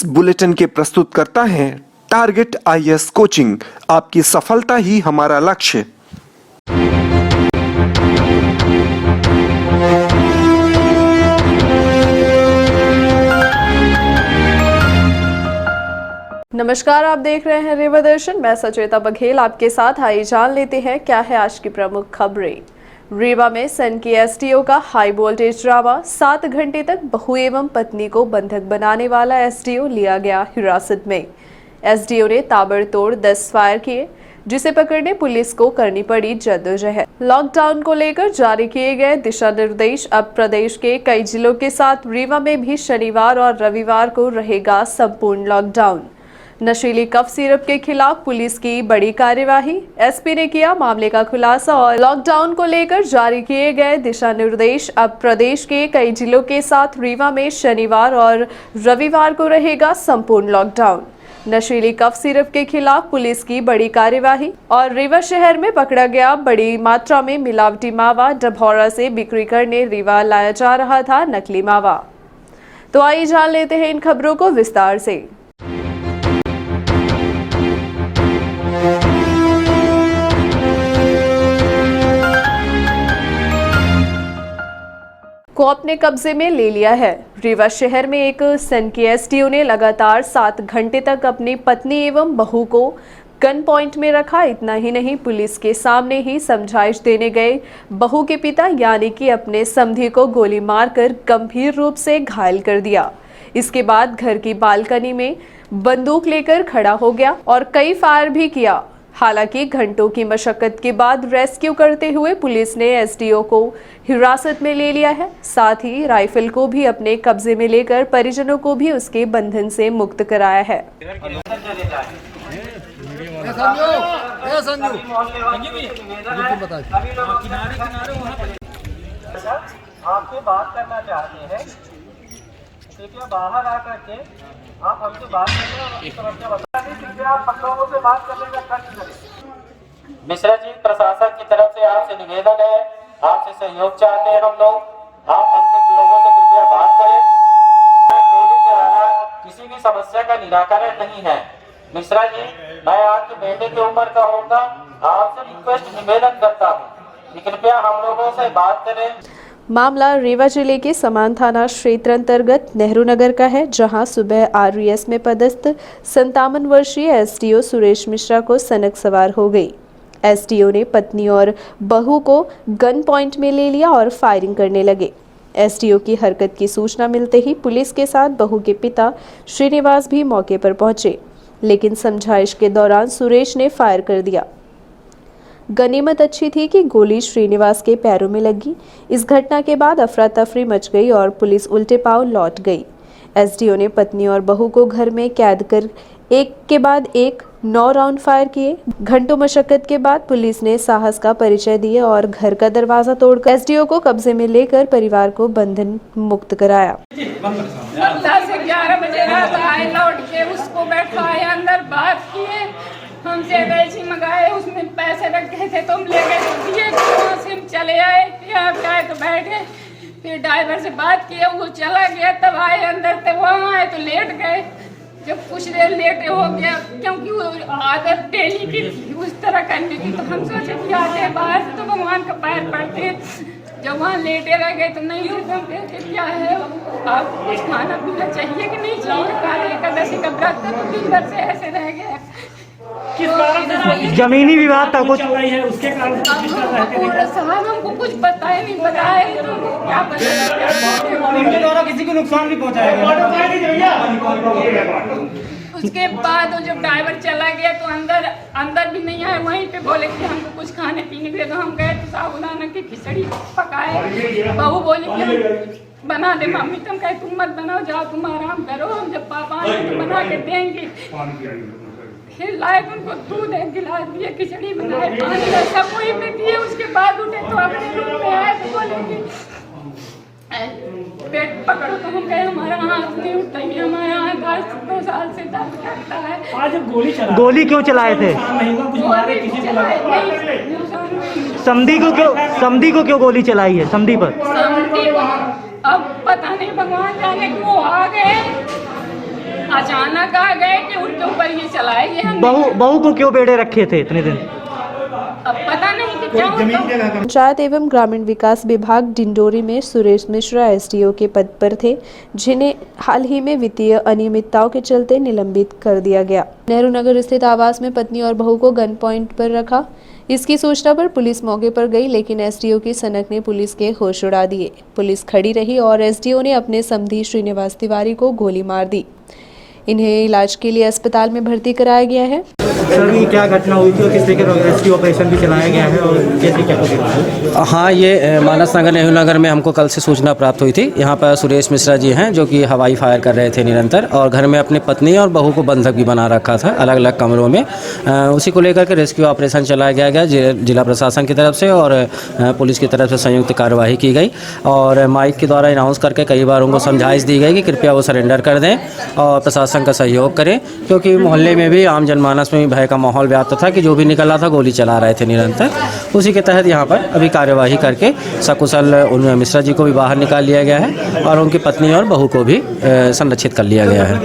इस बुलेटिन के प्रस्तुत करता है टारगेट आईएएस कोचिंग। आपकी सफलता ही हमारा लक्ष्य। नमस्कार, आप देख रहे हैं रेवा दर्शन। मैं सचेता बघेल आपके साथ। आइए जान लेते हैं क्या है आज की प्रमुख खबरें। रीवा में सन की एसडीओ का हाई वोल्टेज ड्रामा। 7 घंटे तक बहू एवं पत्नी को बंधक बनाने वाला एसडीओ लिया गया हिरासत में। एसडीओ ने ताबड़तोड़ 10 फायर किए, जिसे पकड़ने पुलिस को करनी पड़ी जद्दोजहद। लॉकडाउन को लेकर जारी किए गए दिशा निर्देश। अब प्रदेश के कई जिलों के साथ रीवा में भी शनिवार और रविवार को रहेगा संपूर्ण लॉकडाउन। नशीली कफ सिरप के खिलाफ पुलिस की बड़ी कार्यवाही। एसपी ने किया मामले का खुलासा और लॉकडाउन को लेकर जारी किए गए दिशा निर्देश। अब प्रदेश के कई जिलों के साथ रीवा में शनिवार और रविवार को रहेगा संपूर्ण लॉकडाउन। नशीली कफ सिरप के खिलाफ पुलिस की बड़ी कार्यवाही और रीवा शहर में पकड़ा गया बड़ी मात्रा में मिलावटी मावा। डभौरा से बिक्री करने रीवा लाया जा रहा था नकली मावा। तो आइए जान लेते हैं इन खबरों को विस्तार से। को अपने कब्जे में ले लिया है। रीवा शहर में एक सन की एसडीओ ने लगातार 7 घंटे तक अपनी पत्नी एवं बहू को गन पॉइंट में रखा। इतना ही नहीं, पुलिस के सामने ही समझाइश देने गए बहू के पिता यानी कि अपने समधी को गोली मारकर गंभीर रूप से घायल कर दिया। इसके बाद घर की बालकनी में बंदूक लेकर खड़ा हो गया और कई फायर भी किया। हालांकि घंटों की मशक्कत के बाद रेस्क्यू करते हुए पुलिस ने एसडीओ को हिरासत में ले लिया है। साथ ही राइफल को भी अपने कब्जे में लेकर परिजनों को भी उसके बंधन से मुक्त कराया है। आपसे बात करना चाहते हैं, कृपया बाहर आकर के आप हमसे बात करें और अपनी समस्या बताएं। कृपया आप हम लोगों से बात करने का कष्ट करें। मिश्रा जी, प्रशासन की तरफ से आपसे निवेदन है, आपसे सहयोग चाहते हैं हम लोग। आप हमसे लोगों से कृपया बात करें। गोली चलाना किसी भी समस्या का निराकरण नहीं है। मिश्रा जी, मैं आपके बेटे की उम्र का होगा, आपसे रिक्वेस्ट निवेदन करता हूँ कि कृपया हम लोगों से बात करें। मामला रीवा जिले के समान थाना क्षेत्र अंतर्गत नेहरू नगर का है, जहां सुबह आरवीएस में पदस्थ 57 वर्षीय एसडीओ सुरेश मिश्रा को सनक सवार हो गई। एसडीओ ने पत्नी और बहू को गन पॉइंट में ले लिया और फायरिंग करने लगे। एसडीओ की हरकत की सूचना मिलते ही पुलिस के साथ बहू के पिता श्रीनिवास भी मौके पर पहुंचे, लेकिन समझाइश के दौरान सुरेश ने फायर कर दिया। गनीमत अच्छी थी कि गोली श्रीनिवास के पैरों में लगी। इस घटना के बाद अफरा तफरी मच गई और पुलिस उल्टे पांव लौट गई। एसडीओ ने पत्नी और बहू को घर में कैद कर एक के बाद एक 9 राउंड फायर किए। घंटों मशक्कत के बाद पुलिस ने साहस का परिचय दिया और घर का दरवाजा तोड़कर एसडीओ को कब्जे में लेकर परिवार को बंधन मुक्त कराया। 11 बजे रात आए, लौट के उसको बैठाए, अंदर बात किए, हमसे वैसी मंगाए, उसमें पैसे रखे थे तो हम ले गए, तो दिए, वहाँ से हम चले आए। यहाँ पे आए तो बैठे, फिर ड्राइवर से बात किया, वो चला गया। तब आए अंदर, तब वहाँ आए तो लेट गए। जब कुछ देर लेट हो गया, क्योंकि वो आदत डेली की उस तरह करने की, तो हम सोचे कि आते हैं बाहर से तो भगवान का पैर पड़ते हैं। जब वहाँ लेटे रह गए तो नहीं तो हम कहते क्या है, आप कुछ खाना पीना चाहिए कि नहीं चाहिए। काले एकादशी का व्रत था तो दिन भर से ऐसे रह गए। किस कारण जमीनी विवाद था कुछ है, उसके कारण साहब हमको कुछ पता ही नहीं, बताया तो क्या पता। इनके द्वारा किसी को नुकसान भी पहुंचाया। उसके बाद जब ड्राइवर चला गया तो अंदर भी नहीं आए। वहीं पे बोले कि हमको कुछ खाने पीने के लिए, तो हम गए तो साबुदाना की खिचड़ी पकाए। बहू बोली कि हम बना दे मम्मी, तुम कहे तुम मत बनाओ, जाओ तुम आराम करो, हम जब पापा आए तो बना के देंगे। फिर लाए उनको दूध एक गिलास दिए, खिचड़ी बनाए, पानी सब वहीं पे दिए। उसके बाद उठे तो अपने रूम में आए तो बोले कि पेट पकड़ो, तो हम कहे हमारा हाथ नहीं उठता, हमारे हाथ 2 साल से दर्द करता है। आज गोली क्यों चलाए थे? समधी को क्यों गोली चलाई है? समधी पर अब पता नहीं, भगवान जाने क्यों आ गए। अचानक आ गए कि उनके ऊपर ये चलाए ये हम बहू को क्यों बेड़े रखे थे इतने दिन? अब पता नहीं कि क्या होता। पंचायत एवं ग्रामीण विकास विभाग डिंडोरी में सुरेश मिश्रा एसडीओ के पद पर थे, जिन्हें हाल ही में वित्तीय अनियमितताओं के चलते निलंबित कर दिया गया। नेहरू नगर स्थित आवास में पत्नी और बहू को गन पॉइंट पर रखा। इसकी सूचना पर पुलिस मौके पर गई, लेकिन एसडीओ की सनक ने पुलिस के होश उड़ा दिए। पुलिस खड़ी रही और एसडीओ ने अपने समधी श्रीनिवास तिवारी को गोली मार दी। इन्हें इलाज के लिए अस्पताल में भर्ती कराया गया है। सर, ये क्या घटना हुई थी और किस तरीके का रेस्क्यू ऑपरेशन भी चलाया गया है और कैसे क्या होगा? हाँ, ये मानस नगर नेहरू नगर में हमको कल से सूचना प्राप्त हुई थी। यहाँ पर सुरेश मिश्रा जी हैं जो कि हवाई फायर कर रहे थे निरंतर, और घर में अपनी पत्नी और बहू को बंधक भी बना रखा था अलग अलग कमरों में। उसी को लेकर के रेस्क्यू ऑपरेशन चलाया गया जिला प्रशासन की तरफ से और पुलिस की तरफ से संयुक्त कार्यवाही की गई। और माइक के द्वारा अनाउंस करके कई बार उनको समझाइश दी गई कि कृपया वो सरेंडर कर दें और प्रशासन का सहयोग करें, क्योंकि मोहल्ले में भी आम जनमानस में भी भय का माहौल व्याप्त था कि जो भी निकल रहा था गोली चला रहे थे निरंतर। उसी के तहत यहाँ पर अभी कार्यवाही करके सकुशल उन मिश्रा जी को भी बाहर निकाल लिया गया है और उनकी पत्नी और बहू को भी संरक्षित कर लिया गया है।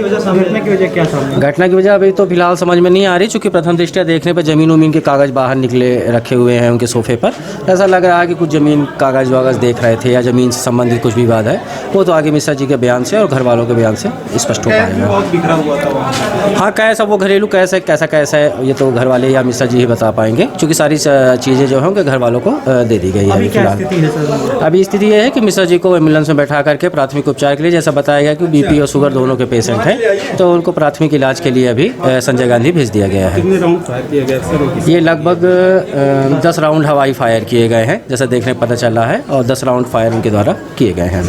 घटना की वजह अभी तो फिलहाल समझ में नहीं आ रही, चूँकि प्रथम दृष्टया देखने पर जमीन उमीन के कागज़ बाहर निकले रखे हुए हैं उनके सोफे पर। ऐसा लग रहा है कि कुछ ज़मीन कागज़ वागज़ देख रहे थे या ज़मीन से संबंधित कुछ विवाद है। वो तो आगे मिश्रा जी के बयान से और घर वालों के बयान से स्पष्ट हो पाएगा। हाँ, कैसा वो घरेलू कैसा कैसा है ये तो घर वाले या मिश्रा जी ही बता पाएंगे, क्योंकि सारी चीज़ें जो हैं उनके घर वालों को दे दी गई है। फिलहाल अभी स्थिति ये है कि मिश्रा जी को एम्बुलेंस में बैठा करके प्राथमिक उपचार के लिए, जैसा बताया गया कि बीपी और शुगर दोनों के पेशेंट हैं, तो उनको प्राथमिक इलाज के लिए अभी संजय गांधी भेज दिया गया है। ये लगभग 10 राउंड हवाई फायर किए गए हैं, जैसा देखने पता चला है, और 10 राउंड फायर उनके द्वारा किए गए हैं।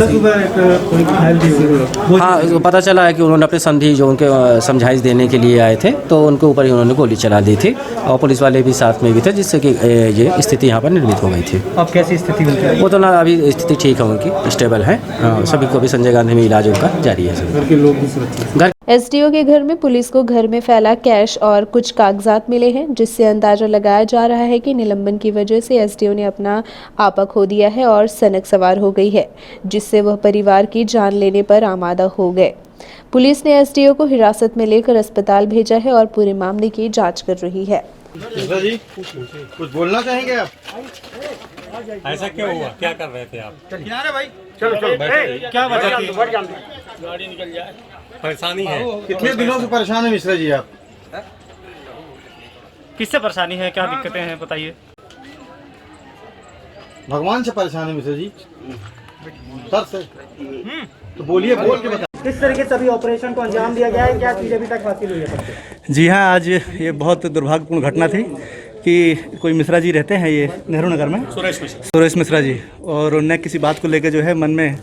हाँ, पता चला है कि उन्होंने अपने संधि जो उनके समझाइश देने के लिए आए थे, तो उनके ऊपर ही उन्होंने गोली चला दी थी और पुलिस वाले भी साथ में भी थे, जिससे कि ये स्थिति यहाँ पर निर्मित हो गई थी। अब कैसी स्थिति है? वो तो ना अभी स्थिति ठीक है, उनकी स्टेबल है। सभी को भी संजय गांधी में इलाज उनका जारी है। एसडीओ के घर में पुलिस को घर में फैला कैश और कुछ कागजात मिले हैं, जिससे अंदाजा लगाया जा रहा है कि निलंबन की वजह से एसडीओ ने अपना आपा खो दिया है और सनक सवार हो गई है, जिससे वह परिवार की जान लेने पर आमादा हो गए। पुलिस ने एसडीओ को हिरासत में लेकर अस्पताल भेजा है और पूरे मामले की जांच कर रही है। जी, कुछ बोलना चाहेंगे आप? ऐसा क्यों हुआ? क्या कर रहे थे आप? किनारे भाई, चलो क्या वजह थी? गाड़ी निकल जाए, परेशानी है। कितने दिनों से परेशान है मिश्रा जी आप? किससे परेशानी है, क्या दिक्कतें हैं बताइए? भगवान से परेशान है मिश्रा जी, सर से। तो बोलिए, बोल के बताइए। किस तरीके से अभी ऑपरेशन को अंजाम दिया गया है, क्या चीज़ अभी तक हासिल हुई है? जी हाँ, आज ये बहुत दुर्भाग्यपूर्ण घटना थी कि कोई मिश्रा जी रहते हैं ये नेहरू नगर में, सुरेश मिश्रा जी, और उन्हें किसी बात को लेकर जो है मन में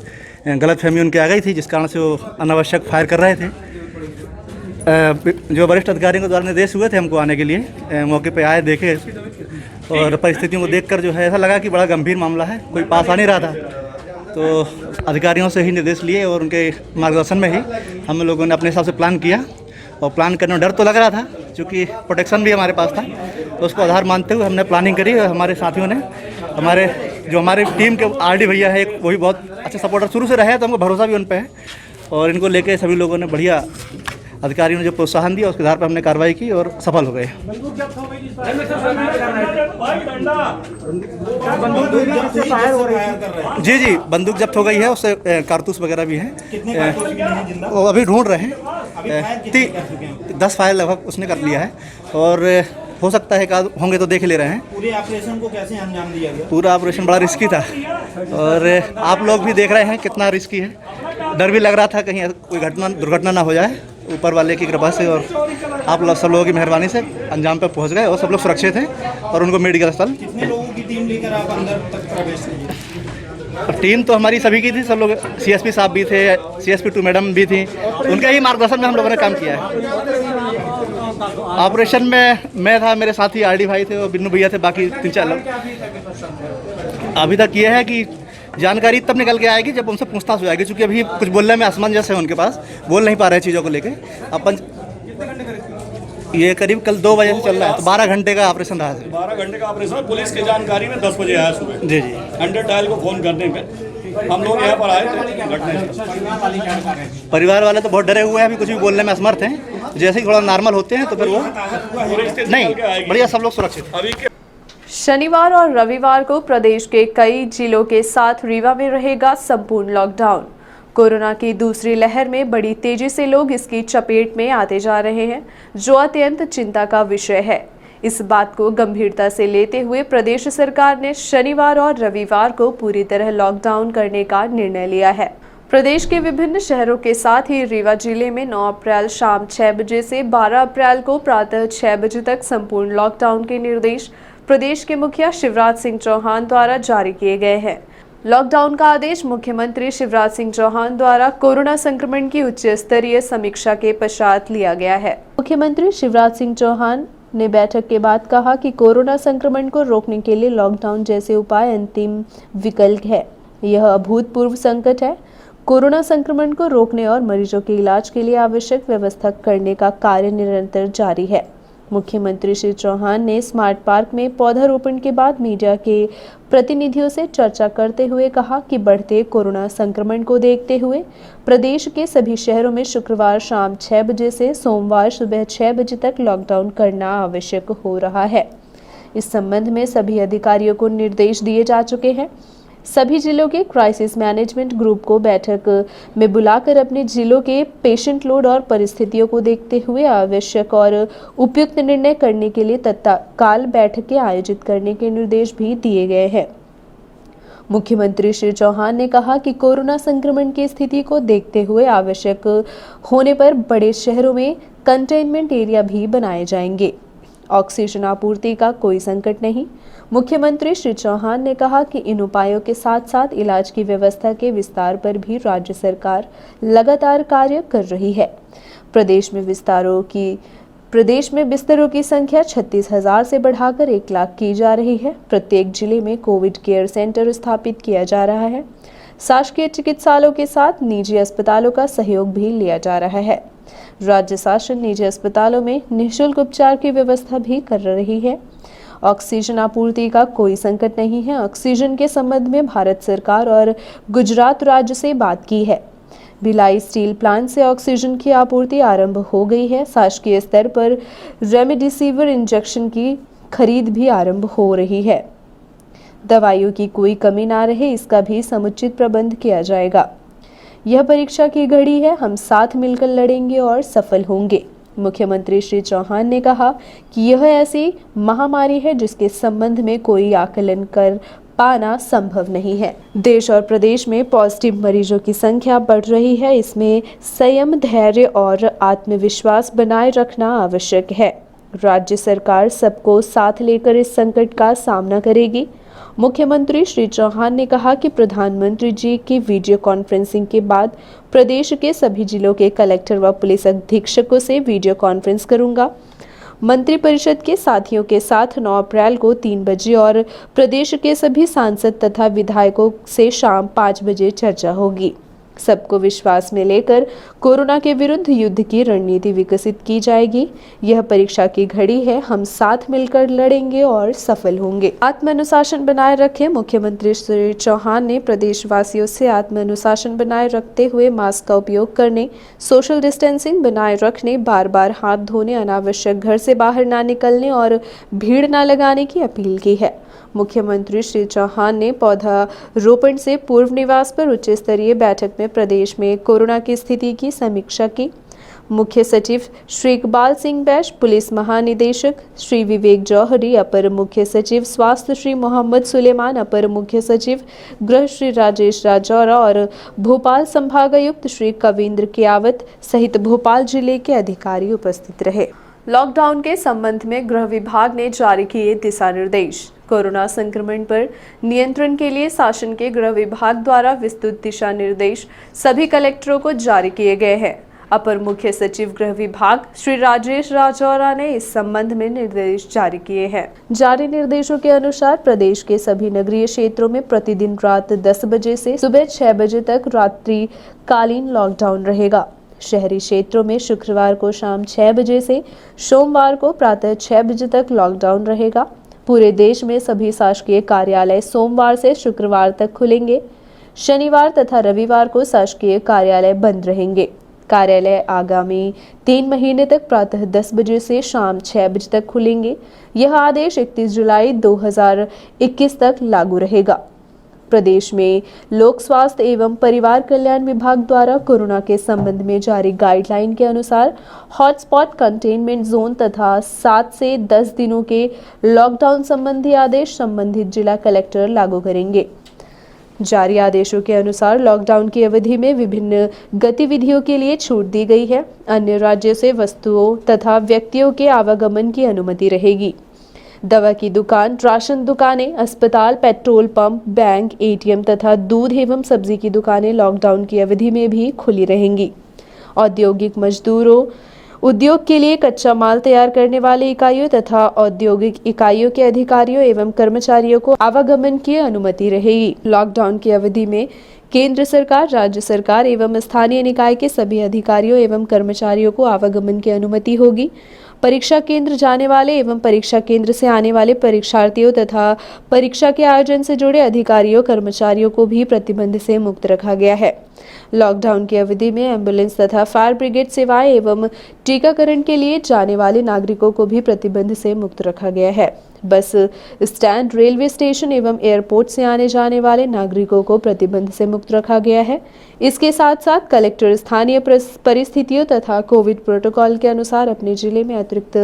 गलतफहमी उनके आ गई थी, जिस कारण से वो अनावश्यक फायर कर रहे थे। जो वरिष्ठ अधिकारियों के द्वारा निर्देश हुए थे हमको आने के लिए, मौके पे आए, देखे और परिस्थितियों को देखकर जो है ऐसा लगा कि बड़ा गंभीर मामला है, कोई पास आ नहीं रहा था। तो अधिकारियों से ही निर्देश लिए और उनके मार्गदर्शन में ही हम लोगों ने अपने हिसाब से प्लान किया, और प्लान करने में डर तो लग रहा था क्योंकि प्रोटेक्शन भी हमारे पास था, तो उसको आधार मानते हुए हमने प्लानिंग करी। और हमारे साथियों ने, हमारे टीम के आरडी भैया है, वो भी बहुत अच्छे सपोर्टर शुरू से रहे हैं, तो हमको भरोसा भी उन पर है। और इनको लेके सभी लोगों ने बढ़िया, अधिकारियों ने जो प्रोत्साहन दिया उसके आधार पर हमने कार्रवाई की और सफल हो गए। जी जी, बंदूक जब्त हो गई है, उससे कारतूस वगैरह भी हैं, वो अभी ढूंढ रहे हैं। 10 फायर लगभग उसने कर लिया है, और हो सकता है कि होंगे तो देख ले रहे हैं। पूरे ऑपरेशन को कैसे अंजाम दिया गया? पूरा ऑपरेशन बड़ा रिस्की था, और आप लोग भी देख रहे हैं कितना रिस्की है। डर भी लग रहा था कहीं कोई दुर्घटना ना हो जाए। ऊपर वाले की कृपा से और आप लोग सब लोगों की मेहरबानी से अंजाम पर पहुंच गए और सब लोग सुरक्षित हैं और उनको मेडिकल अस्पताल। कितने लोगों की टीम लेकर आप अंदर तक प्रवेश किए? टीम तो हमारी सभी की थी, सब लोग, सीएसपी साहब भी थे, सीएसपी 2 मैडम भी थी, उनके ही मार्गदर्शन में हम लोगों ने काम किया है। ऑपरेशन में मैं था, मेरे साथी आरडी भाई थे और बिन्नू भैया थे, बाकी 3-4 लोग। अभी तक ये है कि जानकारी तब निकल के आएगी जब उनसे पूछताछ हो जाएगी, क्योंकि अभी कुछ बोलने में असमंजस है उनके पास, बोल नहीं पा रहे चीज़ों को लेके। अपन ये करीब कल 2 बजे से चल रहा है, तो 12 घंटे का ऑपरेशन रहा है। 12 घंटे का ऑपरेशन, पुलिस की जानकारी में 10 बजे आया सुबह। जी जी, 100 डायल को फ़ोन करने पे हम लोग यहाँ पर आए थे लड़ने। परिवार वाले तो बहुत डरे हुए हैं, अभी कुछ भी बोलने में असमर्थ हैं। जैसे ही थोड़ा नॉर्मल होते हैं तो फिर वो नहीं, बढ़िया सब लोग सुरक्षित। शनिवार और रविवार को प्रदेश के कई जिलों के साथ रीवा में रहेगा संपूर्ण लॉकडाउन। कोरोना की दूसरी लहर में बड़ी तेजी से लोग इसकी चपेट में आते जा रहे हैं, जो अत्यंत चिंता का विषय है। इस बात को गंभीरता से लेते हुए प्रदेश सरकार ने शनिवार और रविवार को पूरी तरह लॉकडाउन करने का निर्णय लिया है। प्रदेश के विभिन्न शहरों के साथ ही रीवा जिले में 9 अप्रैल शाम 6 बजे से 12 अप्रैल को प्रातः 6 बजे तक संपूर्ण लॉकडाउन के निर्देश प्रदेश के मुखिया शिवराज सिंह चौहान द्वारा जारी किए गए हैं। लॉकडाउन का आदेश मुख्यमंत्री शिवराज सिंह चौहान द्वारा कोरोना संक्रमण की उच्च स्तरीय समीक्षा के पश्चात लिया गया है। मुख्यमंत्री शिवराज सिंह चौहान ने बैठक के बाद कहा कि कोरोना संक्रमण को रोकने के लिए लॉकडाउन जैसे उपाय अंतिम विकल्प है। यह अभूतपूर्व संकट है। कोरोना संक्रमण को रोकने और मरीजों के इलाज के लिए आवश्यक व्यवस्था करने का कार्य निरंतर जारी है। मुख्यमंत्री श्री चौहान ने स्मार्ट पार्क में पौधारोपण के बाद मीडिया के प्रतिनिधियों से चर्चा करते हुए कहा कि बढ़ते कोरोना संक्रमण को देखते हुए प्रदेश के सभी शहरों में शुक्रवार शाम 6 बजे से सोमवार सुबह 6 बजे तक लॉकडाउन करना आवश्यक हो रहा है। इस संबंध में सभी अधिकारियों को निर्देश दिए जा चुके हैं। सभी जिलों के क्राइसिस मैनेजमेंट ग्रुप को बैठक में बुलाकर अपने जिलों के पेशेंट लोड और परिस्थितियों को देखते हुए आवश्यक और उपयुक्त निर्णय करने के लिए तत्काल बैठकें आयोजित करने के निर्देश भी दिए गए हैं। मुख्यमंत्री श्री चौहान ने कहा कि कोरोना संक्रमण की स्थिति को देखते हुए आवश्यक होने पर बड़े शहरों में कंटेनमेंट एरिया भी बनाए जाएंगे। ऑक्सीजन आपूर्ति का कोई संकट नहीं। मुख्यमंत्री श्री चौहान ने कहा कि इन उपायों के साथ साथ इलाज की व्यवस्था के विस्तार पर भी राज्य सरकार लगातार कार्य कर रही है। प्रदेश में बिस्तरों की संख्या 36,000 से बढ़ाकर 1 लाख की जा रही है। प्रत्येक जिले में कोविड केयर सेंटर स्थापित किया जा रहा है। शासकीय चिकित्सालयों के साथ निजी अस्पतालों का सहयोग भी लिया जा रहा है। राज्य शासन निजी अस्पतालों में निःशुल्क उपचार की व्यवस्था भी कर रही है। ऑक्सीजन आपूर्ति का कोई संकट नहीं है। ऑक्सीजन के संबंध में भारत सरकार और गुजरात राज्य से बात की है। भिलाई स्टील प्लांट से ऑक्सीजन की आपूर्ति आरंभ हो गई है। शासकीय स्तर पर रेमडेसिविर इंजेक्शन की खरीद भी आरंभ हो रही है। दवाइयों की कोई कमी ना रहे, इसका भी समुचित प्रबंध किया जाएगा। यह परीक्षा की घड़ी है, हम साथ मिलकर लड़ेंगे और सफल होंगे। मुख्यमंत्री श्री चौहान ने कहा कि यह ऐसी महामारी है जिसके संबंध में कोई आकलन कर पाना संभव नहीं है। देश और प्रदेश में पॉजिटिव मरीजों की संख्या बढ़ रही है। इसमें संयम, धैर्य और आत्मविश्वास बनाए रखना आवश्यक है। राज्य सरकार सबको साथ लेकर इस संकट का सामना करेगी। मुख्यमंत्री श्री चौहान ने कहा कि प्रधानमंत्री जी की वीडियो कॉन्फ्रेंसिंग के बाद प्रदेश के सभी जिलों के कलेक्टर व पुलिस अधीक्षकों से वीडियो कॉन्फ्रेंस करूंगा। मंत्रिपरिषद के साथियों के साथ 9 अप्रैल को 3 बजे और प्रदेश के सभी सांसद तथा विधायकों से शाम 5 बजे चर्चा होगी। सबको विश्वास में लेकर कोरोना के विरुद्ध युद्ध की रणनीति विकसित की जाएगी। यह परीक्षा की घड़ी है, हम साथ मिलकर लड़ेंगे और सफल होंगे। आत्मानुशासन बनाए रखें। मुख्यमंत्री श्री चौहान ने प्रदेशवासियों से आत्मानुशासन बनाए रखते हुए मास्क का उपयोग करने, सोशल डिस्टेंसिंग बनाए रखने, बार-बार हाथ धोने, अनावश्यक घर से बाहर ना निकलने और भीड़ न लगाने की अपील की है। मुख्यमंत्री श्री चौहान ने पौधारोपण से पूर्व निवास पर उच्च स्तरीय बैठक में प्रदेश में कोरोना की स्थिति की समीक्षा की। मुख्य सचिव श्री इकबाल सिंह बैश, पुलिस महानिदेशक श्री विवेक जौहरी, अपर मुख्य सचिव स्वास्थ्य श्री मोहम्मद सुलेमान, अपर मुख्य सचिव गृह श्री राजेश राजौरा और भोपाल संभागायुक्त श्री कविंद्र कियावत सहित भोपाल जिले के अधिकारी उपस्थित रहे। लॉकडाउन के संबंध में गृह विभाग ने जारी किए दिशा निर्देश। कोरोना संक्रमण पर नियंत्रण के लिए शासन के गृह विभाग द्वारा विस्तृत दिशा निर्देश सभी कलेक्टरों को जारी किए गए हैं। अपर मुख्य सचिव गृह विभाग श्री राजेश राजौरा ने इस संबंध में निर्देश जारी किए हैं। जारी निर्देशों के अनुसार प्रदेश के सभी नगरीय क्षेत्रों में प्रतिदिन रात 10 बजे से सुबह 6 बजे तक रात्रिकालीन लॉकडाउन रहेगा। शहरी क्षेत्रों में शुक्रवार को शाम 6 बजे से सोमवार को प्रातः 6 बजे तक लॉकडाउन रहेगा। पूरे देश में सभी शासकीय कार्यालय सोमवार से शुक्रवार तक खुलेंगे। शनिवार तथा रविवार को शासकीय कार्यालय बंद रहेंगे। कार्यालय आगामी 3 महीने तक प्रातः 10 बजे से शाम 6 बजे तक खुलेंगे। यह आदेश 31 जुलाई 2021 तक लागू रहेगा। प्रदेश में लोक स्वास्थ्य एवं परिवार कल्याण विभाग द्वारा कोरोना के संबंध में जारी गाइडलाइन के अनुसार हॉटस्पॉट, कंटेनमेंट जोन तथा 7 से 10 दिनों के लॉकडाउन संबंधी आदेश संबंधित जिला कलेक्टर लागू करेंगे। जारी आदेशों के अनुसार लॉकडाउन की अवधि में विभिन्न गतिविधियों के लिए छूट दी गई है। अन्य राज्यों से वस्तुओं तथा व्यक्तियों के आवागमन की अनुमति रहेगी। दवा की दुकान, राशन दुकानें, अस्पताल, पेट्रोल पंप, बैंक, एटीएम तथा दूध एवं सब्जी की दुकानें लॉकडाउन की अवधि में भी खुली रहेंगी। औद्योगिक मजदूरों, उद्योग के लिए कच्चा माल तैयार करने वाले इकाइयों तथा औद्योगिक इकाइयों के अधिकारियों एवं कर्मचारियों को आवागमन की अनुमति रहेगी। लॉकडाउन की अवधि में केंद्र सरकार, राज्य सरकार एवं स्थानीय निकाय के सभी अधिकारियों एवं कर्मचारियों को आवागमन की अनुमति होगी। परीक्षा केंद्र जाने वाले एवं परीक्षा केंद्र से आने वाले परीक्षार्थियों तथा परीक्षा के आयोजन से जुड़े अधिकारियों, कर्मचारियों को भी प्रतिबंध से मुक्त रखा गया है। लॉकडाउन की अवधि में एम्बुलेंस तथा फायर ब्रिगेड सेवाएं एवं टीकाकरण के लिए जाने वाले नागरिकों को भी प्रतिबंध से मुक्त रखा गया है। बस स्टैंड, रेलवे स्टेशन एवं एयरपोर्ट से आने जाने वाले नागरिकों को प्रतिबंध से मुक्त रखा गया है। इसके साथ साथ कलेक्टर स्थानीय परिस्थितियों तथा कोविड प्रोटोकॉल के अनुसार अपने जिले में अतिरिक्त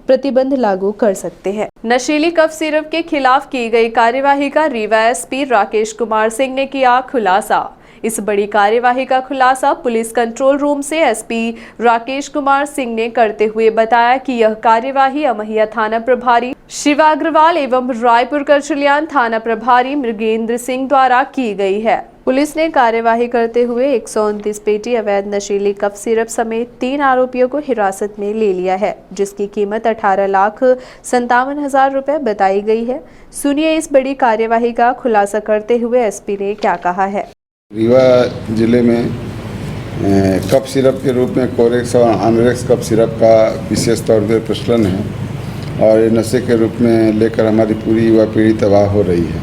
प्रतिबंध लागू कर सकते हैं। नशीली कफ सिरप के खिलाफ की गई कार्यवाही का रीवा एसपी राकेश कुमार सिंह ने किया खुलासा। इस बड़ी कार्यवाही का खुलासा पुलिस कंट्रोल रूम से एसपी राकेश कुमार सिंह ने करते हुए बताया कि यह कार्यवाही अमहिया थाना प्रभारी शिवा अग्रवाल एवं रायपुर करचलियान थाना प्रभारी मृगेंद्र सिंह द्वारा की गई है। पुलिस ने कार्यवाही करते हुए 129 पेटी अवैध नशीली कफ सिरप समेत 3 आरोपियों को हिरासत में ले लिया है, जिसकी कीमत 18,57,000 रुपए बताई गई है। सुनिए इस बड़ी कार्यवाही का खुलासा करते हुए एसपी ने क्या कहा है। रीवा जिले में कफ सिरप के रूप में कोरेक्स और आनरेक्स कफ सिरप का विशेष तौर पर प्रचलन है और ये नशे के रूप में लेकर हमारी पूरी युवा पीढ़ी तबाह हो रही है।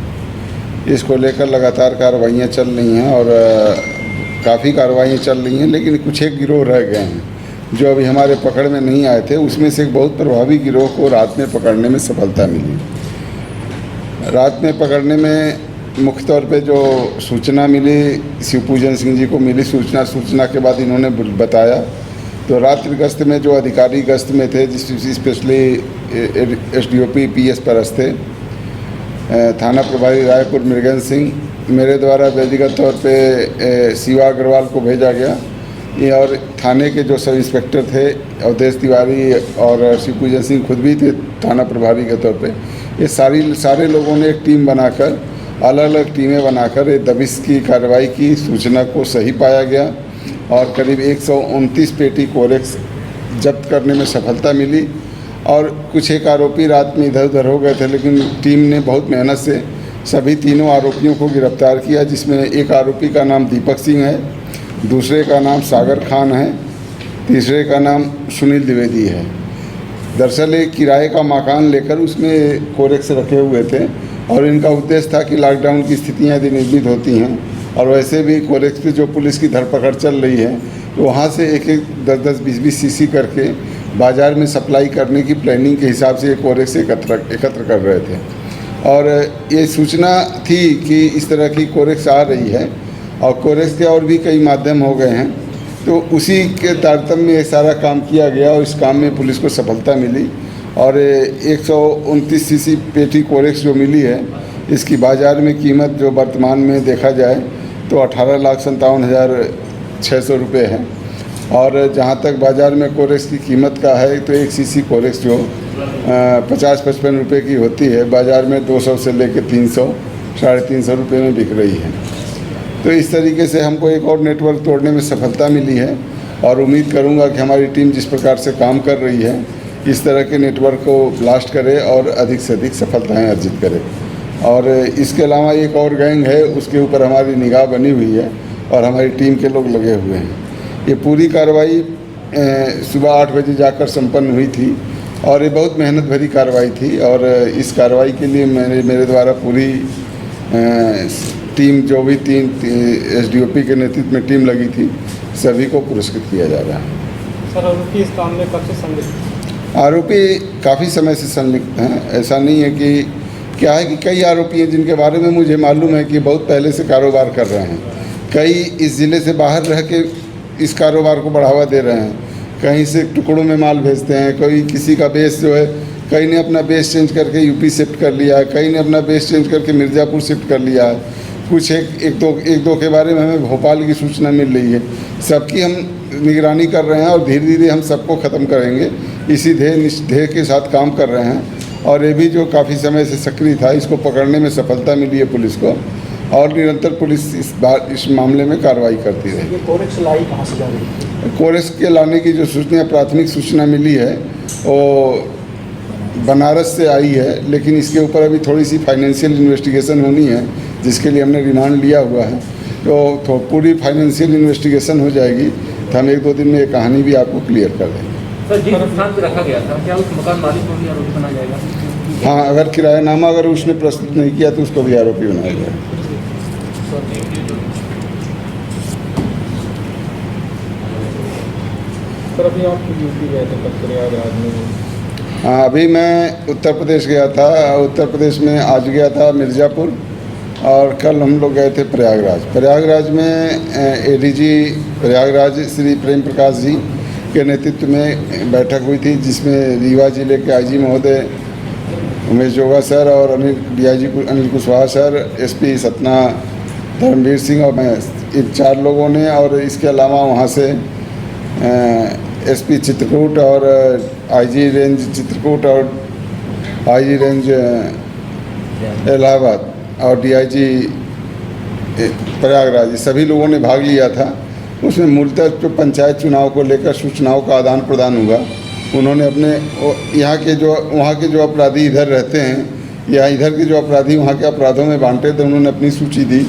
इसको लेकर लगातार कार्रवाइयाँ चल रही हैं और काफ़ी कार्रवाइयाँ चल रही हैं, लेकिन कुछ एक गिरोह रह गए हैं जो अभी हमारे पकड़ में नहीं आए थे। उसमें से एक बहुत प्रभावी गिरोह को रात में पकड़ने में सफलता मिली। रात में पकड़ने में मुख्य तौर पे जो सूचना मिली, शिवपूजन सिंह जी को मिली सूचना के बाद इन्होंने बताया तो रात्रि गश्त में जो अधिकारी गश्त में थे, स्पेशली एसडीओपी पीएस परस थे, थाना प्रभारी रायपुर मृगेंद्र सिंह, मेरे द्वारा व्यक्तिगत तौर पे शिवा अग्रवाल को भेजा गया और थाने के जो सब इंस्पेक्टर थे अवधेश तिवारी और शिवपूजन सिंह खुद भी थे थाना प्रभारी के तौर पे, ये सारे लोगों ने एक टीम बनाकर अलग अलग टीमें बनाकर ये दबिश की कार्रवाई की। सूचना को सही पाया गया और करीब 129 पेटी कोरेक्स जब्त करने में सफलता मिली और कुछ एक आरोपी रात में इधर उधर हो गए थे, लेकिन टीम ने बहुत मेहनत से सभी तीनों आरोपियों को गिरफ्तार किया, जिसमें एक आरोपी का नाम दीपक सिंह है, दूसरे का नाम सागर खान है, तीसरे का नाम सुनील द्विवेदी है। दरअसल एक किराए का मकान लेकर उसमें कोरेक्स रखे हुए थे और इनका उद्देश्य था कि लॉकडाउन की स्थितियाँ यदि निर्मित होती हैं और वैसे भी कोरेक्स की जो पुलिस की धरपकड़ चल रही है तो वहाँ से एक 10-10, 20-20 सीसी करके बाज़ार में सप्लाई करने की प्लानिंग के हिसाब से ये कोरेक्स एकत्र कर रहे थे। और ये सूचना थी कि इस तरह की कोरेक्स आ रही है और कोरेक्स के और भी कई माध्यम हो गए हैं, तो उसी के तारतम्य में ये सारा काम किया गया और इस काम में पुलिस को सफलता मिली और 129 सीसी पेटी कोरेक्स जो मिली है इसकी बाज़ार में कीमत जो वर्तमान में देखा जाए तो 18,57,600 रुपये है और जहाँ तक बाज़ार में कोरेक्स की कीमत का है तो एक सीसी कोरेक्स जो 50-55 रुपये की होती है बाज़ार में 200 से लेकर 300, 350 रुपये में बिक रही है। तो इस तरीके से हमको एक और नेटवर्क तोड़ने में सफलता मिली है और उम्मीद करूँगा कि हमारी टीम जिस प्रकार से काम कर रही है इस तरह के नेटवर्क को ब्लास्ट करे और अधिक से अधिक सफलताएं अर्जित करे। और इसके अलावा एक और गैंग है, उसके ऊपर हमारी निगाह बनी हुई है और हमारी टीम के लोग लगे हुए हैं। ये पूरी कार्रवाई सुबह 8 बजे जाकर संपन्न हुई थी और ये बहुत मेहनत भरी कार्रवाई थी और इस कार्रवाई के लिए मेरे द्वारा पूरी टीम जो भी तीन एसडीओपी के नेतृत्व में टीम लगी थी, सभी को पुरस्कृत किया जा रहा है। सर, आरोपी इस काम में कब से संलिप्त? आरोपी काफ़ी समय से संलिप्त हैं। ऐसा नहीं है कि क्या है कि कई आरोपी हैं जिनके बारे में मुझे मालूम है कि बहुत पहले से कारोबार कर रहे हैं। कई इस ज़िले से बाहर रह के इस कारोबार को बढ़ावा दे रहे हैं, कहीं से टुकड़ों में माल भेजते हैं। कोई किसी का बेस जो है, कई ने अपना बेस चेंज करके यूपी शिफ्ट कर लिया है, कई ने अपना बेस चेंज करके मिर्ज़ापुर शिफ्ट कर लिया है। कुछ एक दो के बारे में हमें भोपाल की सूचना मिल रही है। सबकी हम निगरानी कर रहे हैं और धीरे धीरे हम सबको ख़त्म करेंगे। इसी ध्येय के साथ काम कर रहे हैं। और ये भी जो काफ़ी समय से सक्रिय था, इसको पकड़ने में सफलता मिली है पुलिस को, और निरंतर पुलिस इस मामले में कार्रवाई करती रहेगी। कोरेक्स लाई कहाँ से जा रही है? कोरेक्स के लाने की जो सूचना, प्राथमिक सूचना मिली है वो बनारस से आई है, लेकिन इसके ऊपर अभी थोड़ी सी फाइनेंशियल इन्वेस्टिगेशन होनी है, जिसके लिए हमने रिमांड लिया हुआ है। तो पूरी फाइनेंशियल इन्वेस्टिगेशन हो जाएगी तो हम 1-2 दिन में ये कहानी भी आपको क्लियर कर देंगे। सर, जिस स्थान पर रखा गया था, क्या उस मकान मालिक को भी आरोपी बनाया जाएगा? हाँ, अगर किरायानामा अगर उसने प्रस्तुत नहीं किया तो उसको भी आरोपी बनाया जाएगा। सर, अभी आप यूपी गए थे, कब प्रयागराज में? हाँ, अभी मैं उत्तर प्रदेश गया था। उत्तर प्रदेश में आज गया था मिर्ज़ापुर, और कल हम लोग गए थे प्रयागराज। प्रयागराज में एडीजी प्रयागराज श्री प्रेम प्रकाश जी के नेतृत्व में बैठक हुई थी, जिसमें रीवा जिले के आईजी महोदय उमेश जोगा सर और DIG Anil Kushwaha sir, SP Satna Dharmveer Singh और मैं, इन 4 लोगों ने, और इसके अलावा वहाँ से एसपी चित्रकूट और आईजी रेंज चित्रकूट और आईजी रेंज इलाहाबाद और डीआईजी प्रयागराज, सभी लोगों ने भाग लिया था। उसमें मूलतः जो पंचायत चुनाव को लेकर सूचनाओं का आदान प्रदान हुआ। उन्होंने अपने वहाँ के जो अपराधी इधर रहते हैं या इधर के जो अपराधी वहाँ के अपराधों में बांटे थे, उन्होंने अपनी सूची दी,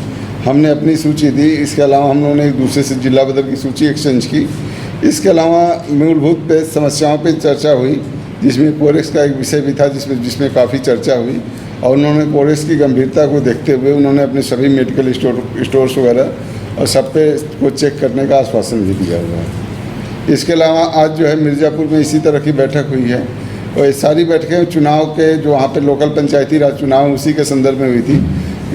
हमने अपनी सूची दी। इसके अलावा हम लोगों ने एक दूसरे से जिला बदर की सूची एक्सचेंज की। इसके अलावा मूलभूत पे समस्याओं पे चर्चा हुई, जिसमें कोरेक्स का एक विषय भी था जिसमें काफ़ी चर्चा हुई। और उन्होंने कोरेक्स की गंभीरता को देखते हुए उन्होंने अपने सभी मेडिकल स्टोर्स वगैरह और सब पे को चेक करने का आश्वासन भी दिया हुआ है। इसके अलावा आज जो है मिर्ज़ापुर में इसी तरह की बैठक हुई है, और ये सारी बैठकें चुनाव के जो वहाँ पे लोकल पंचायती राज चुनाव उसी के संदर्भ में हुई थी।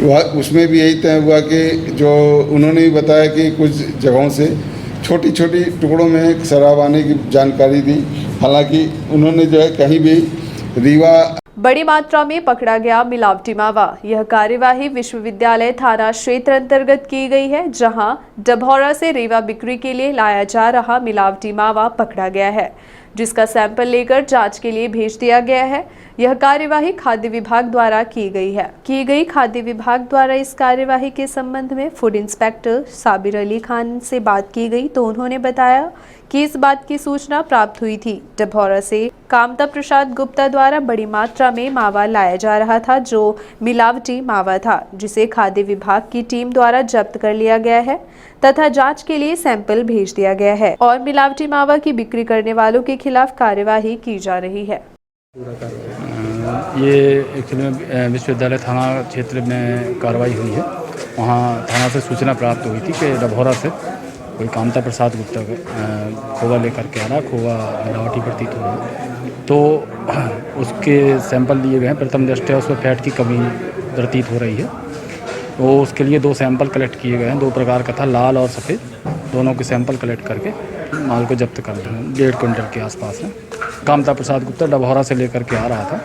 वह उसमें भी यही तय हुआ कि जो उन्होंने भी बताया कि कुछ जगहों से छोटी छोटी टुकड़ों में शराब आने की जानकारी दी। हालांकि उन्होंने जो है कहीं भी रीवा बड़ी मात्रा में पकड़ा गया मिलावटी मावा। यह कार्यवाही विश्वविद्यालय थाना क्षेत्र अंतर्गत की गई है, जहां डभौरा से रीवा बिक्री के लिए लाया जा रहा मिलावटी मावा पकड़ा गया है, जिसका सैंपल लेकर जांच के लिए भेज दिया गया है। यह कार्यवाही खाद्य विभाग द्वारा की गई। खाद्य विभाग द्वारा इस कार्यवाही के संबंध में फूड इंस्पेक्टर साबिर अली खान से बात की गई, तो उन्होंने बताया कि इस बात की सूचना प्राप्त हुई थी। डभौरा से कामता प्रसाद गुप्ता द्वारा बड़ी मात्रा में मावा लाया जा रहा था, जो मिलावटी मावा था, जिसे खाद्य विभाग की टीम द्वारा जब्त कर लिया गया है तथा जांच के लिए सैंपल भेज दिया गया है और मिलावटी मावा की बिक्री करने वालों के खिलाफ कार्यवाही की जा रही है। ये एक्चुअली में विश्वविद्यालय थाना क्षेत्र में कार्रवाई हुई है। वहाँ थाना से सूचना प्राप्त हुई थी कि डभौरा से कोई कामता प्रसाद गुप्ता खोवा लेकर के आ रहा, खोवा मिलावटी प्रतीत हो रहा, तो उसके सैंपल लिए गए हैं। प्रथम दृष्टया उसमें फैट की कमी प्रतीत हो रही है, तो उसके लिए 2 सैंपल कलेक्ट किए गए हैं। 2 प्रकार का था, लाल और सफ़ेद, दोनों के सैंपल कलेक्ट करके माल को जब्त कर दिया। 1.5 क्विंटल के आसपास है। कामता प्रसाद गुप्ता डभौरा से लेकर के आ रहा था।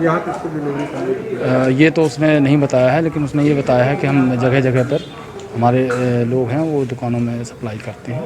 यहाँ किसको डिलीवरी? ये तो उसने नहीं बताया है, लेकिन उसने ये बताया है कि हम जगह जगह पर हमारे लोग हैं वो दुकानों में सप्लाई करते हैं।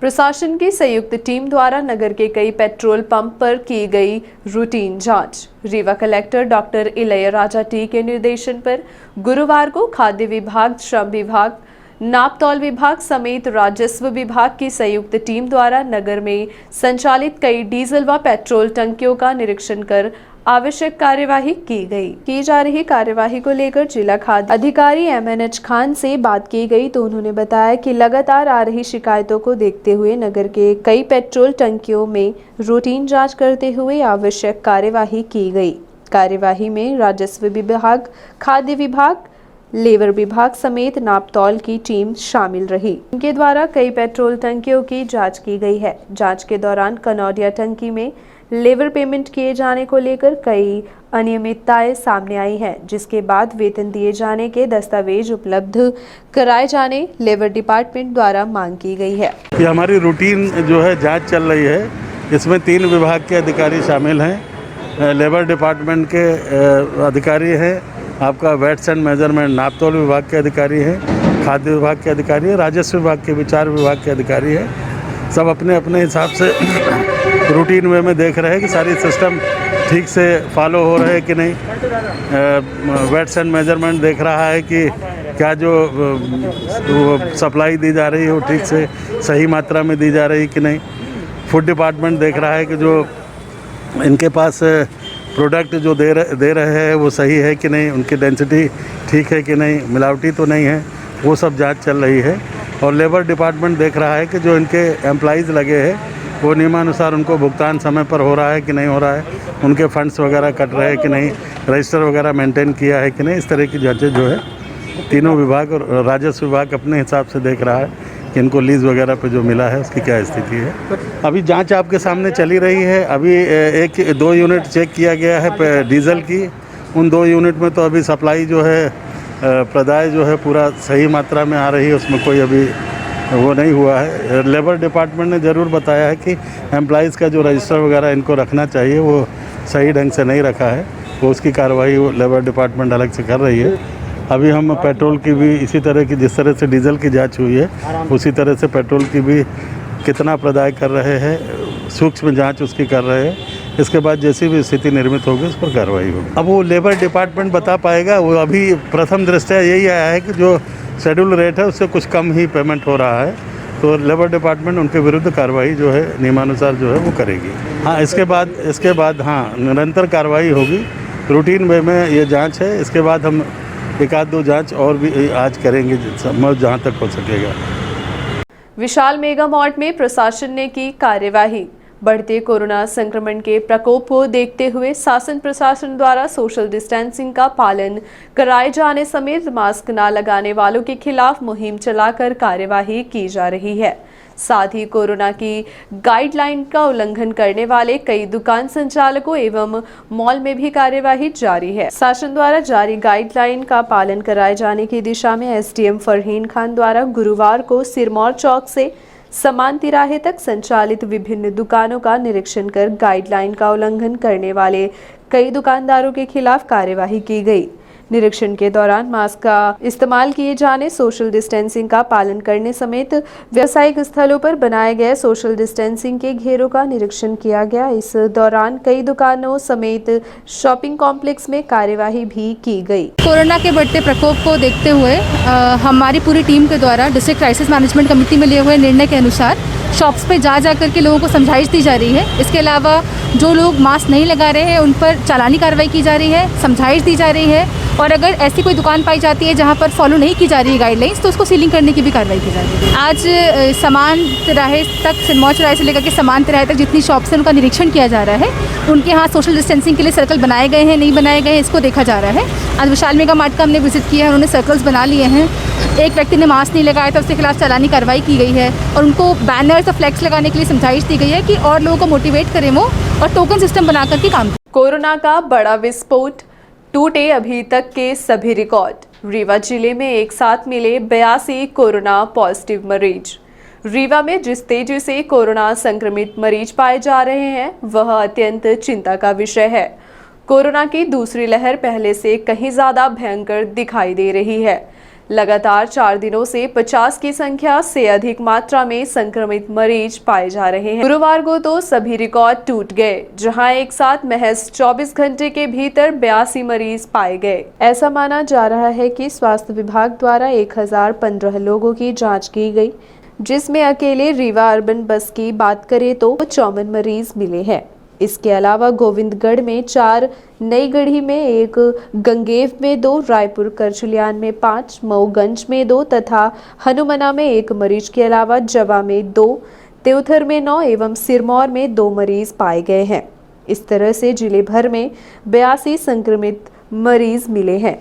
प्रशासन की संयुक्त टीम द्वारा नगर के कई पेट्रोल पंप पर की गई रूटीन जांच। Rewa collector doctor Ilaiyaraaja T के निर्देशन पर गुरुवार को खाद्य विभाग, श्रम विभाग, नापतौल विभाग समेत राजस्व विभाग की संयुक्त टीम द्वारा नगर में संचालित कई डीजल व पेट्रोल टंकियों का निरीक्षण कर आवश्यक कार्यवाही की जा रही कार्यवाही को लेकर जिला खाद्य अधिकारी MNH खान से बात की गई, तो उन्होंने बताया कि लगातार आ रही शिकायतों को देखते हुए नगर के कई पेट्रोल टंकियों में रूटीन जांच करते हुए आवश्यक कार्यवाही की गई। कार्यवाही में राजस्व विभाग, खाद्य विभाग, लेबर विभाग समेत नापतौल की टीम शामिल रही। इनके द्वारा कई पेट्रोल टंकियों की जांच की गई है। जांच के दौरान कनौडिया टंकी में लेबर पेमेंट किए जाने को लेकर कई अनियमितताएं सामने आई हैं, जिसके बाद वेतन दिए जाने के दस्तावेज उपलब्ध कराए जाने लेबर डिपार्टमेंट द्वारा मांग की गई है। ये हमारी रूटीन जो है जांच चल रही है। इसमें 3 विभाग के अधिकारी शामिल हैं। लेबर डिपार्टमेंट के अधिकारी हैं, आपका वेट्स एंड मेजरमेंट नापतोल विभाग के अधिकारी हैं, खाद्य विभाग के अधिकारी हैं, राजस्व विभाग के भी 4 विभाग के अधिकारी हैं। सब अपने अपने हिसाब से रूटीन वे में देख रहे हैं कि सारी सिस्टम ठीक से फॉलो हो रहे हैं कि नहीं। वेट्स एंड मेजरमेंट देख रहा है कि क्या जो सप्लाई दी जा रही है वो ठीक से सही मात्रा में दी जा रही है कि नहीं। फूड डिपार्टमेंट देख रहा है कि जो इनके पास प्रोडक्ट जो दे रहे हैं वो सही है कि नहीं, उनकी डेंसिटी ठीक है कि नहीं, मिलावटी तो नहीं है, वो सब जांच चल रही है। और लेबर डिपार्टमेंट देख रहा है कि जो इनके एम्प्लॉइज़ लगे हैं वो नियमानुसार उनको भुगतान समय पर हो रहा है कि नहीं हो रहा है, उनके फंड्स वगैरह कट रहे हैं कि नहीं, रजिस्टर वगैरह मेंटेन किया है कि नहीं। इस तरह की जांचें जो है तीनों विभाग और राजस्व विभाग अपने हिसाब से देख रहा है कि इनको लीज़ वगैरह पे जो मिला है उसकी क्या स्थिति है। अभी जांच आपके सामने चली रही है। अभी 1-2 यूनिट चेक किया गया है डीजल की। उन 2 यूनिट में तो अभी सप्लाई जो है प्रदाय जो है पूरा सही मात्रा में आ रही है, उसमें कोई अभी वो नहीं हुआ है। लेबर डिपार्टमेंट ने ज़रूर बताया है कि एम्प्लॉइज़ का जो रजिस्टर वगैरह इनको रखना चाहिए वो सही ढंग से नहीं रखा है, वो उसकी कार्रवाई वो लेबर डिपार्टमेंट अलग से कर रही है। अभी हम पेट्रोल की भी इसी तरह की, जिस तरह से डीजल की जांच हुई है उसी तरह से पेट्रोल की भी कितना प्रदाय कर रहे हैं, सूक्ष्म जांच उसकी कर रहे हैं। इसके बाद जैसी भी स्थिति निर्मित होगी उस पर कार्रवाई होगी। अब वो लेबर डिपार्टमेंट बता पाएगा। वो अभी प्रथम दृष्टया यही आया है कि जो शेड्यूल रेट है उससे कुछ कम ही पेमेंट हो रहा है, तो लेबर डिपार्टमेंट उनके विरुद्ध कार्रवाई जो है नियमानुसार जो है वो करेगी। हाँ, इसके बाद हाँ निरंतर कार्रवाई होगी। रूटीन वे में ये जांच है। इसके बाद हम 1-2 जांच और भी आज करेंगे जहाँ तक हो सकेगा। विशाल मेगा मार्ट में प्रशासन ने की कार्यवाही। बढ़ते कोरोना संक्रमण के प्रकोप को देखते हुए शासन प्रशासन द्वारा सोशल डिस्टेंसिंग का पालन कराए जाने समेत मास्क न लगाने वालों के खिलाफ मुहिम चलाकर कार्यवाही की जा रही है। साथ ही कोरोना की गाइडलाइन का उल्लंघन करने वाले कई दुकान संचालकों एवं मॉल में भी कार्यवाही जारी है। शासन द्वारा जारी गाइडलाइन का पालन कराए जाने की दिशा में एसडीएम फरहीन खान द्वारा गुरुवार को सिरमौर चौक से समान तिराहे तक संचालित विभिन्न दुकानों का निरीक्षण कर गाइडलाइन का उल्लंघन करने वाले कई दुकानदारों के खिलाफ कार्यवाही की गई। निरीक्षण के दौरान मास्क का इस्तेमाल किए जाने, सोशल डिस्टेंसिंग का पालन करने समेत व्यावसायिक स्थलों पर बनाए गए सोशल डिस्टेंसिंग के घेरों का निरीक्षण किया गया। इस दौरान कई दुकानों समेत शॉपिंग कॉम्प्लेक्स में कार्यवाही भी की गई। कोरोना के बढ़ते प्रकोप को देखते हुए हमारी पूरी टीम के द्वारा डिस्ट्रिक्ट क्राइसिस मैनेजमेंट कमेटी में लिए हुए निर्णय के अनुसार शॉप्स पे जा करके लोगों को समझाइश दी जा रही है। इसके अलावा जो लोग मास्क नहीं लगा रहे हैं उन पर चालानी कार्रवाई की जा रही है, समझाइश दी जा रही है, और अगर ऐसी कोई दुकान पाई जाती है जहां पर फॉलो नहीं की जा रही है गाइडलाइंस तो उसको सीलिंग करने की भी कार्रवाई की जा रही है। आज समान तिराहे तक, सिरमौर चौराहे से लेकर के समान तिराहे तक जितनी शॉप्स हैं उनका निरीक्षण किया जा रहा है। उनके यहाँ सोशल डिस्टेंसिंग के लिए सर्कल बनाए गए हैं, नहीं बनाए गए हैं, इसको देखा जा रहा है। आज विशाल मेगा मार्ट का हमने विजिट किया है, उन्होंने सर्कल्स बना लिए हैं। एक व्यक्ति ने मास्क नहीं लगाया था, उसके खिलाफ चालानी कार्रवाई की गई है और उनको बैनर्स और फ्लैक्स लगाने के लिए समझाइश दी गई है कि और लोगों को मोटिवेट करें वो और टोकन सिस्टम बना करके काम करें। कोरोना का बड़ा विस्फोट, टूटे अभी तक के सभी रिकॉर्ड। रीवा जिले में एक साथ मिले 82 कोरोना पॉजिटिव मरीज। रीवा में जिस तेजी से कोरोना संक्रमित मरीज पाए जा रहे हैं वह अत्यंत चिंता का विषय है। कोरोना की दूसरी लहर पहले से कहीं ज्यादा भयंकर दिखाई दे रही है। लगातार 4 दिनों से 50 की संख्या से अधिक मात्रा में संक्रमित मरीज पाए जा रहे हैं। गुरुवार को तो सभी रिकॉर्ड टूट गए, जहां एक साथ महज 24 घंटे के भीतर 82 मरीज पाए गए। ऐसा माना जा रहा है कि स्वास्थ्य विभाग द्वारा 1015 लोगों की जांच की गई, जिसमें अकेले रीवा अर्बन बस की बात करें तो 54 मरीज मिले हैं। इसके अलावा गोविंदगढ़ में 4, नई गढ़ी में 1, गंगेव में 2, रायपुर करचुलियान में 5, मऊगंज में 2 तथा हनुमना में 1 मरीज के अलावा जवा में 2, त्योथर में 9 एवं सिरमौर में 2 मरीज पाए गए हैं। इस तरह से जिले भर में 82 संक्रमित मरीज मिले हैं।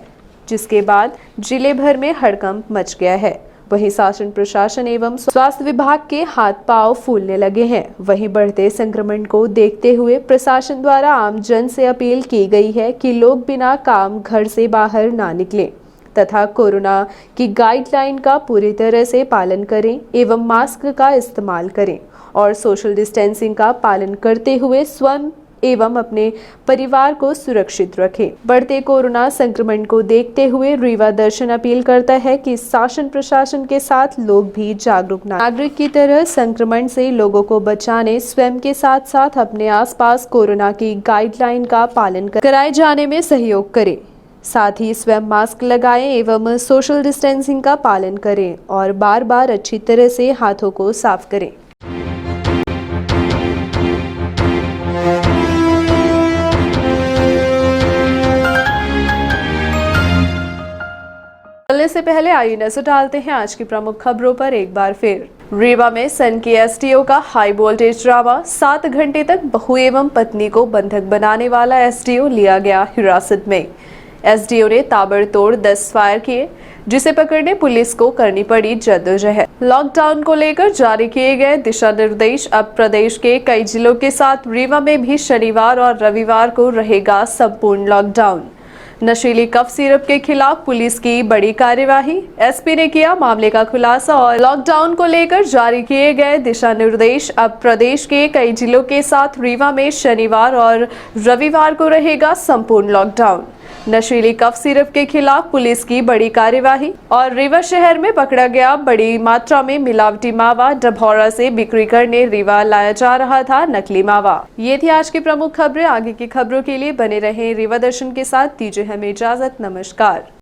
जिसके बाद जिले भर में हड़कंप मच गया है। वहीं शासन प्रशासन एवं स्वास्थ्य विभाग के हाथ पांव फूलने लगे हैं। वहीं बढ़ते संक्रमण को देखते हुए प्रशासन द्वारा आम जन से अपील की गई है कि लोग बिना काम घर से बाहर ना निकलें तथा कोरोना की गाइडलाइन का पूरी तरह से पालन करें एवं मास्क का इस्तेमाल करें और सोशल डिस्टेंसिंग का पालन करते हुए स्वयं एवं अपने परिवार को सुरक्षित रखें। बढ़ते कोरोना संक्रमण को देखते हुए रीवा दर्शन अपील करता है कि शासन प्रशासन के साथ लोग भी जागरूक नागरिक की तरह संक्रमण से लोगों को बचाने स्वयं के साथ साथ अपने आसपास कोरोना की गाइडलाइन का पालन कराए जाने में सहयोग करें। साथ ही स्वयं मास्क लगाएं एवं सोशल डिस्टेंसिंग का पालन करें और बार बार अच्छी तरह से हाथों को साफ करें। चलने से पहले आइए नजर डालते हैं आज की प्रमुख खबरों पर एक बार फिर। रीवा में सन की एसडीओ का हाई वोल्टेज ड्रामा, 7 घंटे तक बहू एवं पत्नी को बंधक बनाने वाला एसडीओ लिया गया हिरासत में। एसडीओ ने ताबड़तोड़ 10 फायर किए, जिसे पकड़ने पुलिस को करनी पड़ी जद्दोजहद। लॉकडाउन को लेकर जारी किए गए दिशा निर्देश। अब प्रदेश के कई जिलों के साथ रीवा में भी शनिवार और रविवार को रहेगा संपूर्ण लॉकडाउन। नशीली कफ सिरप के खिलाफ पुलिस की बड़ी कार्यवाही, एसपी ने किया मामले का खुलासा और लॉकडाउन को लेकर जारी किए गए दिशा निर्देश। अब प्रदेश के कई जिलों के साथ रीवा में शनिवार और रविवार को रहेगा संपूर्ण लॉकडाउन। नशीली कफ सिरप के खिलाफ पुलिस की बड़ी कार्यवाही और रीवा शहर में पकड़ा गया बड़ी मात्रा में मिलावटी मावा। डभौरा से बिक्री करने रीवा लाया जा रहा था नकली मावा। ये थी आज की प्रमुख खबरें। आगे की खबरों के लिए बने रहें रीवा दर्शन के साथ। दीजिए हमें इजाजत। नमस्कार।